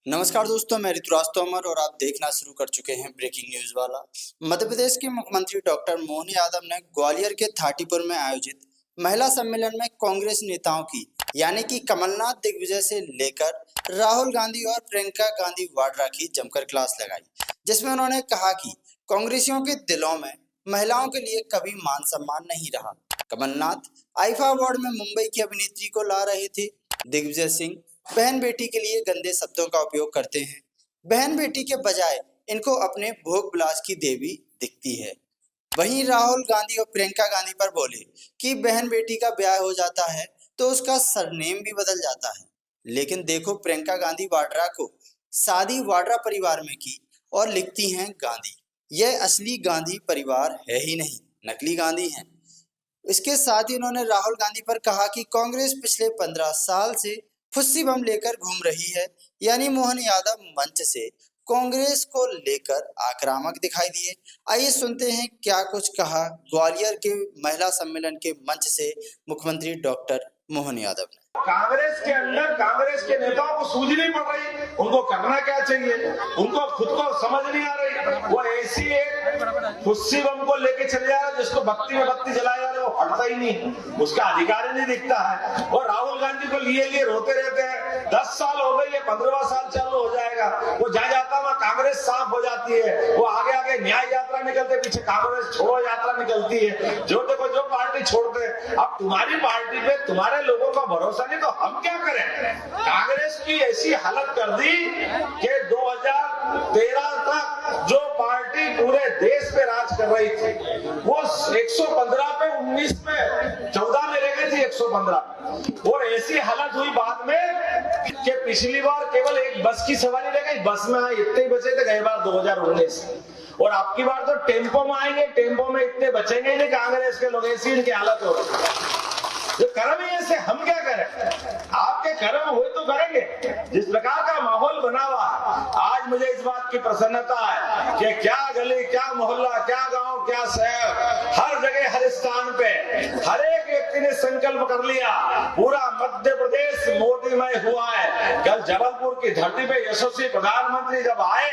नमस्कार दोस्तों, मैं ऋतुराज तोमर और आप देखना शुरू कर चुके हैं ब्रेकिंग न्यूज वाला। मध्य प्रदेश के मुख्यमंत्री डॉक्टर मोहन यादव ने ग्वालियर के थाटीपुर में आयोजित महिला सम्मेलन में कांग्रेस नेताओं की यानी कि कमलनाथ दिग्विजय से लेकर राहुल गांधी और प्रियंका गांधी वाड्रा की जमकर क्लास लगाई, जिसमें उन्होंने कहा कि कांग्रेसियों के दिलों में महिलाओं के लिए कभी मान सम्मान नहीं रहा। कमलनाथ आईफा अवार्ड में मुंबई की अभिनेत्री को ला रहे थे। दिग्विजय सिंह बहन बेटी के लिए गंदे शब्दों का उपयोग करते हैं। बहन बेटी के बजाय इनको अपने भोग विलास की देवी दिखती है। वहीं राहुल गांधी और प्रियंका गांधी पर बोले कि बहन बेटी का ब्याह हो जाता है तो उसका सरनेम भी बदल जाता है। लेकिन देखो प्रियंका गांधी वाड्रा को शादी वाड्रा परिवार में की और लिखती हैं गांधी। यह असली गांधी परिवार है ही नहीं, नकली गांधी है। इसके साथ ही उन्होंने राहुल गांधी पर कहा कि कांग्रेस पिछले 15 साल से फुस्सी बम लेकर घूम रही है। यानी मोहन यादव मंच से कांग्रेस को लेकर आक्रामक दिखाई दिए। आइए सुनते हैं क्या कुछ कहा ग्वालियर के महिला सम्मेलन के मंच से मुख्यमंत्री डॉक्टर मोहन यादव ने। कांग्रेस के अंदर कांग्रेस के नेताओं को सूझ नहीं पड़ रही, उनको करना क्या चाहिए, उनको खुद को समझ नहीं आ रही। वो ऐसी एक फुस्सी बम को लेके चले जा रहा है जिसको बत्ती में बत्ती जलाया जा रहा है, वो हटता ही नहीं, उसका अधिकार ही नहीं दिखता है। और राहुल गांधी को लिए रोते रहते हैं। 10 साल हो गए, ये 15वां साल चालू हो जाएगा। वो जहाँ जाता वहाँ कांग्रेस साफ हो जाती है। वो आगे आगे न्याय यात्रा निकलते, पीछे कांग्रेस छोड़ो यात्रा निकलती है। जो देखो जो पार्टी छोड़ते। अब तुम्हारी पार्टी पे तुम्हारे लोगों का भरोसा नहीं तो हम क्या करें। कांग्रेस की ऐसी हालत कर दी कि 2013 तक जो पार्टी पूरे देश पे राज कर रही थी वो 115 पे 19 पे 14 में रह गई थी 115। और ऐसी हालत हुई बाद में कि पिछली बार केवल एक बस की सवारी रह गई, बस में इतने ही बचे थे गई बार 2019। और अब की बार तो टेम्पो में आएंगे, टेम्पो में इतने बचेंगे नहीं कांग्रेस के लोग, ऐसी इनकी हालत हो रही। जो कर्म ही ऐसे, हम क्या करें। आपके कर्म हुए तो करेंगे। जिस प्रकार का माहौल बना हुआ, आज मुझे इस बात की प्रसन्नता है कि क्या गली, क्या मोहल्ला, क्या गांव, क्या शहर, हर जगह हर स्थान पे हर एक व्यक्ति ने संकल्प कर लिया। पूरा मध्य प्रदेश मोदीमय हुआ है। कल जबलपुर की धरती पे यशस्वी प्रधानमंत्री जब आए,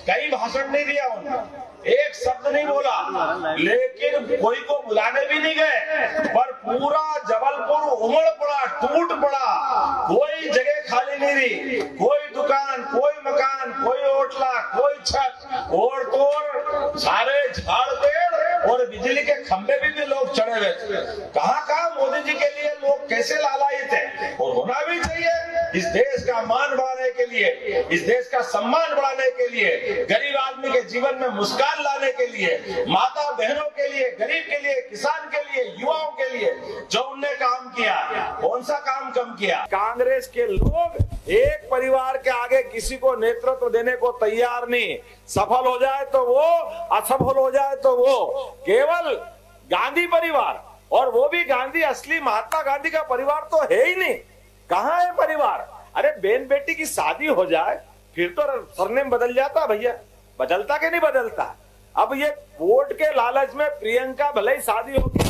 कई भाषण नहीं दिया उन्होंने, एक शब्द नहीं बोला, लेकिन कोई को बुलाने भी नहीं गए, पर पूरा जबलपुर उमड़ पड़ा, टूट पड़ा। कोई जगह खाली नहीं रही, कोई दुकान, कोई मकान, कोई होटला, कोई छत, और तोड़ सारे झाड़ पेड़ और बिजली के खंभे भी लोग चढ़े हुए थे। कहाँ मोदी जी के लिए लोग कैसे लालायित थे। और होना भी चाहिए। इस देश का मान बढ़ाने के लिए, इस देश का सम्मान बढ़ाने के लिए, गरीब आदमी के जीवन में मुस्कान लाने के लिए, माता बहनों के लिए, गरीब के लिए, किसान के लिए, युवाओं के लिए जो उनने काम किया, कौन सा काम कम किया। कांग्रेस के लोग एक परिवार के आगे किसी को नेतृत्व देने को तैयार नहीं। सफल हो जाए तो वो, असफल हो जाए तो वो। केवल गांधी परिवार, और वो भी गांधी, असली महात्मा गांधी का परिवार तो है ही नहीं। कहाँ है परिवार। अरे बहन बेटी की शादी हो जाए फिर तो सरनेम बदल जाता भैया, बदलता कि नहीं बदलता। अब ये वोट के लालच में प्रियंका भले ही शादी होगी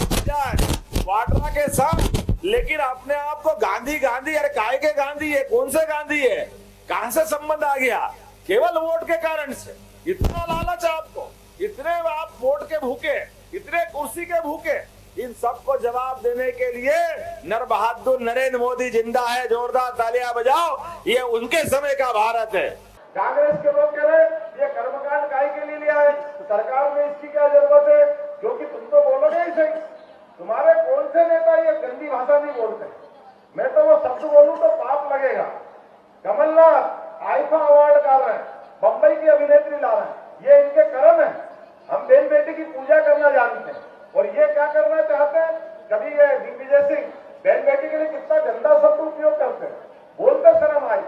वाड्रा के साथ, लेकिन अपने आप को गांधी गांधी, अरे काय के गांधी है, कौन से गांधी है, कहां से संबंध आ गया। केवल वोट के कारण से इतना लालच आपको, इतने आप वोट के भूखे, इतने कुर्सी के भूखे। इन सबको जवाब देने के लिए नर बहादुर नरेंद्र मोदी जिंदा है। जोरदार तालियां बजाओ, ये उनके समय का भारत है। कांग्रेस के लोग कह रहे ये कर्मकांड काय के लिए लिया है, तो सरकार में इसकी क्या जरूरत है, क्योंकि तुम तो बोलोगे ही सही। तुम्हारे कौन से नेता ये गंदी भाषा नहीं बोलते। मैं तो वो शब्द बोलूं तो पाप लगेगा। कमलनाथ आईफा अवार्ड ला रहे हैं, बम्बई की अभिनेत्री ला रहे हैं, ये इनके कर्म है। हम बहन बेटी की पूजा करना जानते हैं और ये क्या करना चाहते हैं। कभी ये दिग्विजय सिंह बहन बेटी के लिए कितना गंदा शब्द उपयोग करते हैं, बोलते शर्म आई।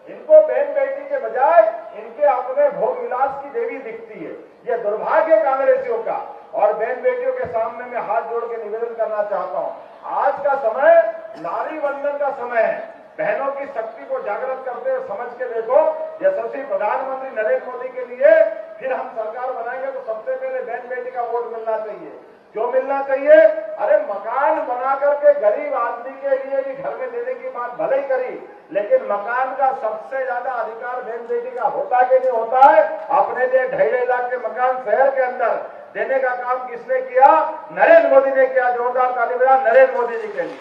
इनको बहन बेटी के बजाय इनके अपने भोग विलास की देवी दिखती है। ये दुर्भाग्य कांग्रेसियों का। और बहन बेटियों के सामने मैं हाथ जोड़ के निवेदन करना चाहता हूं, आज का समय नारी वंदन का समय है। बहनों की शक्ति को जागृत करते हुए समझ के देखो, यशस्वी प्रधानमंत्री नरेंद्र मोदी के लिए फिर हम सरकार बनाएंगे तो सबसे पहले बहन बेटी का वोट मिलना चाहिए। क्यों मिलना चाहिए। अरे मकान बना करके गरीब आदमी के लिए भी घर में देने की बात भले ही करी, लेकिन मकान का सबसे ज्यादा अधिकार सिटी का होता कि नहीं होता है। अपने लिए 2.5 लाख के मकान शहर के अंदर देने का काम किसने किया? नरेंद्र मोदी ने किया। जोरदार ताली बजाएं नरेंद्र मोदी जी के लिए।